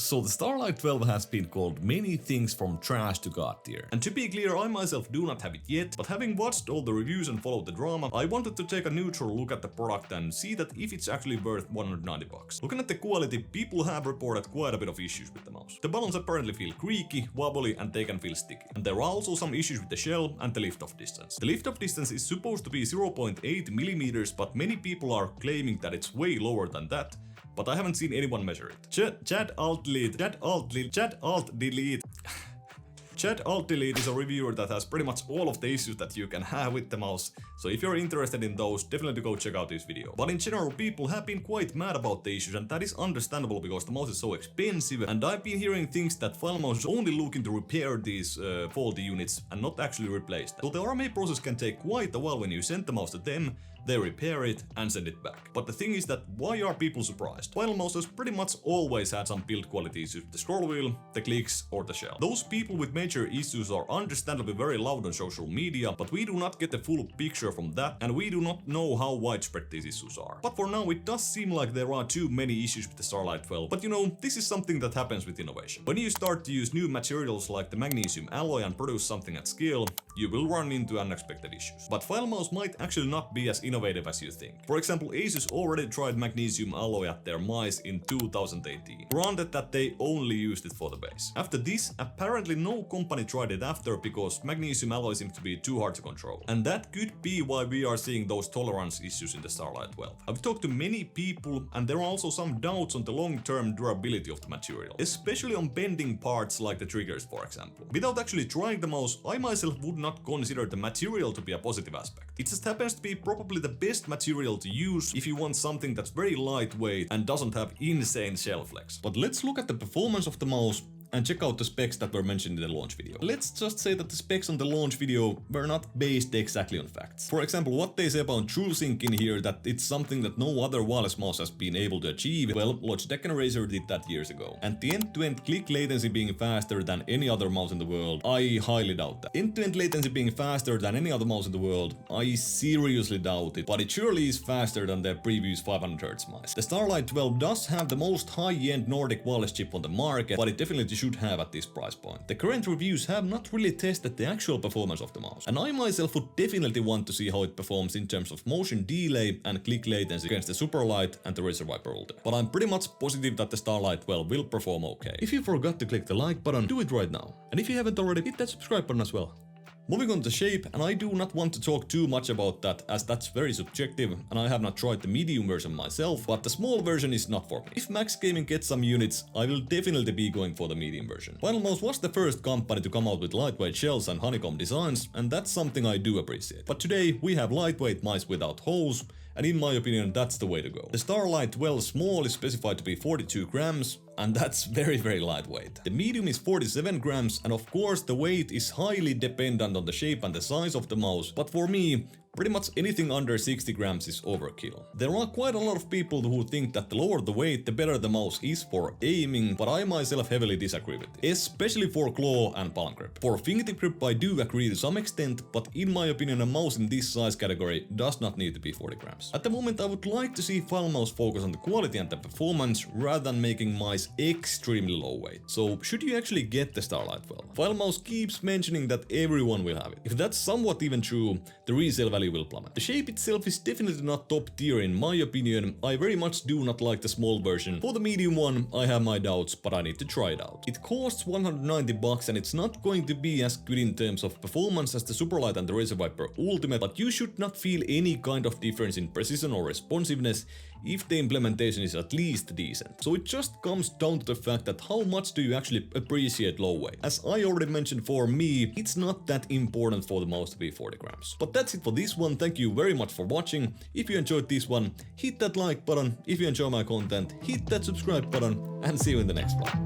So the Starlight-12 has been called many things from trash to god tier. And to be clear, I myself do not have it yet, but having watched all the reviews and followed the drama, I wanted to take a neutral look at the product and see that if it's actually worth 190 bucks. Looking at the quality, people have reported quite a bit of issues with the mouse. The buttons apparently feel creaky, wobbly, and they can feel sticky. And there are also some issues with the shell and the lift-off distance. The lift-off distance is supposed to be 0.8 millimeters, but many people are claiming that it's way lower than that. But I haven't seen anyone measure it. Chat Alt Delete is a reviewer that has pretty much all of the issues that you can have with the mouse, so if you're interested in those, definitely go check out this video. But in general, people have been quite mad about the issues, and that is understandable because the mouse is so expensive, and I've been hearing things that FINALMOUSE is only looking to repair these faulty units and not actually replace them. So the RMA process can take quite a while when you send the mouse to them, they repair it and send it back. But the thing is that why are people surprised? FINALMOUSE has pretty much always had some build quality issues with the scroll wheel, the clicks or the shell. Those people with major issues are understandably very loud on social media, but we do not get the full picture from that, and we do not know how widespread these issues are. But for now, it does seem like there are too many issues with the Starlight-12, but you know, this is something that happens with innovation. When you start to use new materials like the Magnesium Alloy and produce something at scale, you will run into unexpected issues. But FINALMOUSE might actually not be as innovative as you think. For example, Asus already tried Magnesium Alloy at their mice in 2018. Granted that they only used it for the base. After this, apparently no company tried it after because Magnesium Alloy seems to be too hard to control. And that could be why we are seeing those tolerance issues in the Starlight-12. I've talked to many people, and there are also some doubts on the long-term durability of the material, especially on bending parts like the triggers, for example. Without actually trying the mouse, I myself would not consider the material to be a positive aspect. It just happens to be probably the best material to use if you want something that's very lightweight and doesn't have insane shell flex. But let's look at the performance of the mouse and check out the specs that were mentioned in the launch video. Let's just say that the specs on the launch video were not based exactly on facts. For example, what they say about TrueSync in here, that it's something that no other wireless mouse has been able to achieve, well, Logitech and Razer did that years ago. And the end-to-end click latency being faster than any other mouse in the world, I highly doubt that. End-to-end latency being faster than any other mouse in the world, I seriously doubt it, but it surely is faster than their previous 500Hz mice. The Starlight-12 does have the most high-end Nordic wireless chip on the market, but it definitely should have at this price point. The current reviews have not really tested the actual performance of the mouse, and I myself would definitely want to see how it performs in terms of motion delay and click latency against the Superlight and the Razer Viper Ultimate. But I'm pretty much positive that the Starlight-12 will perform okay. If you forgot to click the like button, do it right now. And if you haven't already, hit that subscribe button as well. Moving on to shape, and I do not want to talk too much about that as that's very subjective, and I have not tried the medium version myself, but the small version is not for me. If Max Gaming gets some units, I will definitely be going for the medium version. FINALMOUSE was the first company to come out with lightweight shells and honeycomb designs, and that's something I do appreciate. But today we have lightweight mice without holes, and in my opinion that's the way to go. The Starlight-12 small is specified to be 42 grams, and that's very lightweight. The medium is 47 grams, and of course the weight is highly dependent on the shape and the size of the mouse, but for me, pretty much anything under 60 grams is overkill. There are quite a lot of people who think that the lower the weight, the better the mouse is for aiming, but I myself heavily disagree with this, especially for claw and palm grip. For fingertip grip I do agree to some extent, but in my opinion a mouse in this size category does not need to be 40 grams. At the moment I would like to see FINALMOUSE focus on the quality and the performance rather than making mice extremely low weight. So should you actually get the Starlight-12? FINALMOUSE keeps mentioning that everyone will have it. If that's somewhat even true, the resale value will plummet. The shape itself is definitely not top tier in my opinion. I very much do not like the small version. For the medium one, I have my doubts, but I need to try it out. It costs 190 bucks and it's not going to be as good in terms of performance as the Superlight and the Razer Viper Ultimate, but you should not feel any kind of difference in precision or responsiveness if the implementation is at least decent. So it just comes down to the fact that how much do you actually appreciate low weight. As I already mentioned, for me, it's not that important for the mouse to be 40 grams. But that's it for this one. Thank you very much for watching. If you enjoyed this one, hit that like button. If you enjoy my content, hit that subscribe button, and see you in the next one.